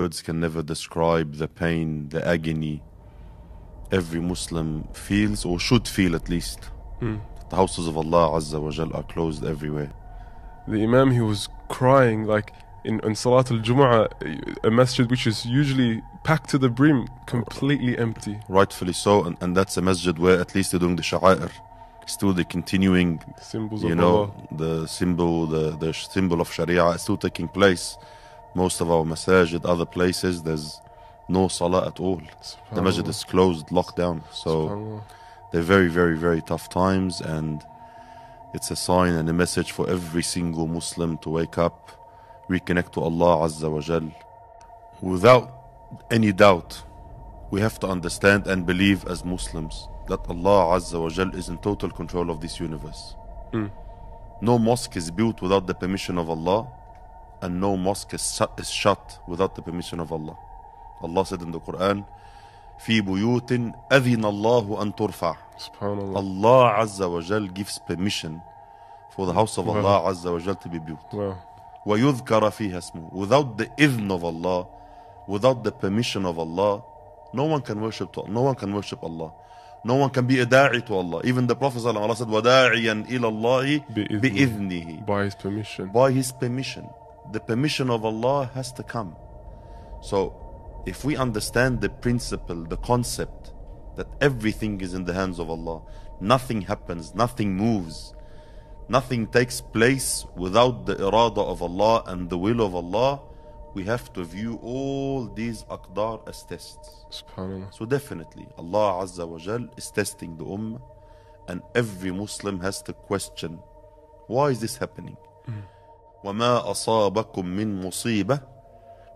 Words can never describe the pain, the agony every Muslim feels, or should feel at least. The houses of Allah Azza wa Jal are closed everywhere. The Imam, he was crying like in Salat al-Jumu'ah, a masjid which is usually packed to the brim, completely empty. Rightfully so, and that's a masjid where at least they're doing the sha'air. Still the continuing Symbols of Allah. The symbol of Sharia is still taking place. Most of our masajid, other places, there's no salah at all. The masjid is closed, locked down. So they're very, very, very tough times, and it's a sign and a message for every single Muslim to wake up, reconnect to Allah Azza wa Jal. Without any doubt, we have to understand and believe as Muslims that Allah Azza wa Jal is in total control of this universe. No mosque is built without the permission of Allah, and no mosque is shut without the permission of Allah. Allah said in the Quran, في بيوت أذن الله أن ترفع. Subhanallah. Allah Azza wa Jal gives permission for the house of Allah Azza wa Jal to be built. وَيُذْكَرَ فِيهَا اسْمُهُ. Without the idhn of Allah, without the permission of Allah, no one can worship Allah. No one can be a da'i to Allah. Even the Prophet Allah said, وَدَاعِيًا إِلَى اللَّهِ بِإِذْنِهِ. By his permission. By his permission. The permission of Allah has to come. So, if we understand the principle, the concept that everything is in the hands of Allah, nothing happens, nothing moves, nothing takes place without the irada of Allah and the will of Allah, we have to view all these aqdar as tests. Subhanallah. So definitely, Allah Azza wa Jal is testing the ummah, and every Muslim has to question, why is this happening? وَمَا أَصَابَكُم مِّن مُصِيبَةٍ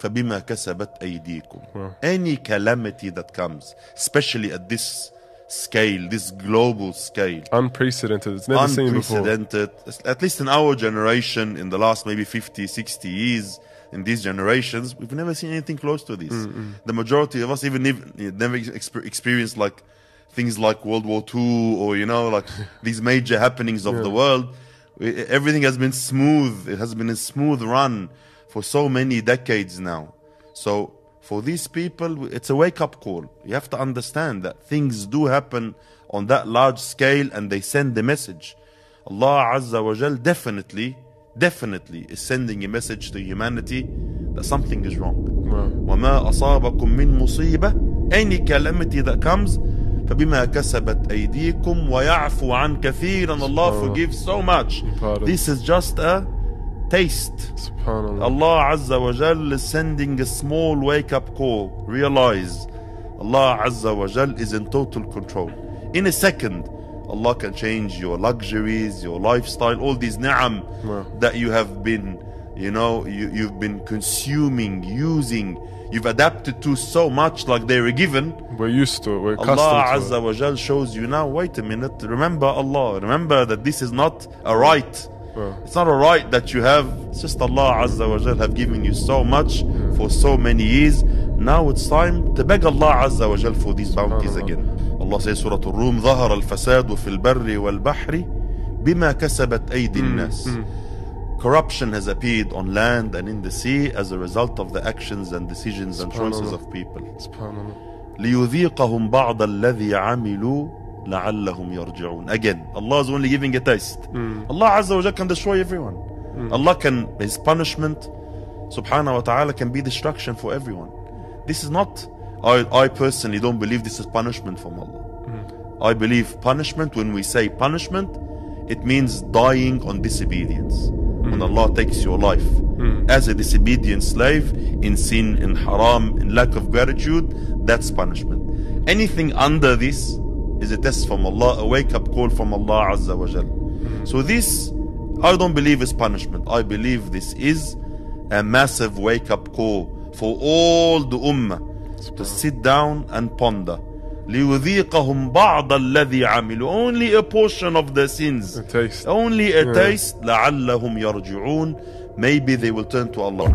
فَبِمَا كَسَبَتْ أَيْدِيكُم. Any calamity that comes, especially at this scale, this global scale, unprecedented, it's never seen before. Unprecedented, at least in our generation, in the last maybe 50, 60 years, in these generations, we've never seen anything close to this. The majority of us even never experienced like things like World War II, or like these major happenings of the world. Everything has been smooth. It has been a smooth run for so many decades now. So for these people, it's a wake-up call. You have to understand that things do happen on that large scale, and they send the message. Allah Azza wa Jal definitely is sending a message to humanity that something is wrong. وَمَا أَصَابَكُم مِّن مُصِيبَةٍ. Any calamity that comes, فَبِمَا كَسَبَتْ أَيْدِيكُمْ وَيَعْفُ عَنْ كَثِيرًا. And Allah forgives so much. This is just a taste. Subhanallah. Allah Azza wa Jal is sending a small wake-up call. Realize Allah Azza wa Jal is in total control. In a second, Allah can change your luxuries, your lifestyle, all these ni'am that you have been, you've been consuming, using, you've adapted to so much, like they were given. We're used to it, we're accustomed Allah to Azza wa Jal shows you now, wait a minute, remember Allah, remember that this is not a right. It's not a right that you have. It's just Allah Azza wa Jal have given you so much for so many years. Now it's time to beg Allah Azza wa Jal for these bounties again. Allah says, Surah Al-Rum, ظهر الفساد في البر والبحر بما كسبت أيدي الناس. Corruption has appeared on land and in the sea as a result of the actions and decisions and choices of people. ليذيقهم بعض الذي عملوا لعلهم يرجعون. Again, Allah is only giving a taste. Allah Azza wa Jal can destroy everyone. Allah can, his punishment, subhanahu wa ta'ala, can be destruction for everyone. This is not, I personally don't believe this is punishment from Allah. I believe punishment, when we say punishment, it means dying on disobedience. When Allah takes your life as a disobedient slave, in sin, in haram, in lack of gratitude, that's punishment. Anything under this is a test from Allah, a wake-up call from Allah Azza wa Jal. So this, I don't believe is punishment. I believe this is a massive wake-up call for all the ummah to sit down and ponder. لِيُذِيقَهُمْ بَعْضَ الَّذِي عَمِلُوا. Only a portion of the sins. A taste. Only a taste. لَعَلَّهُمْ يَرْجِعُونَ. Maybe they will turn to Allah.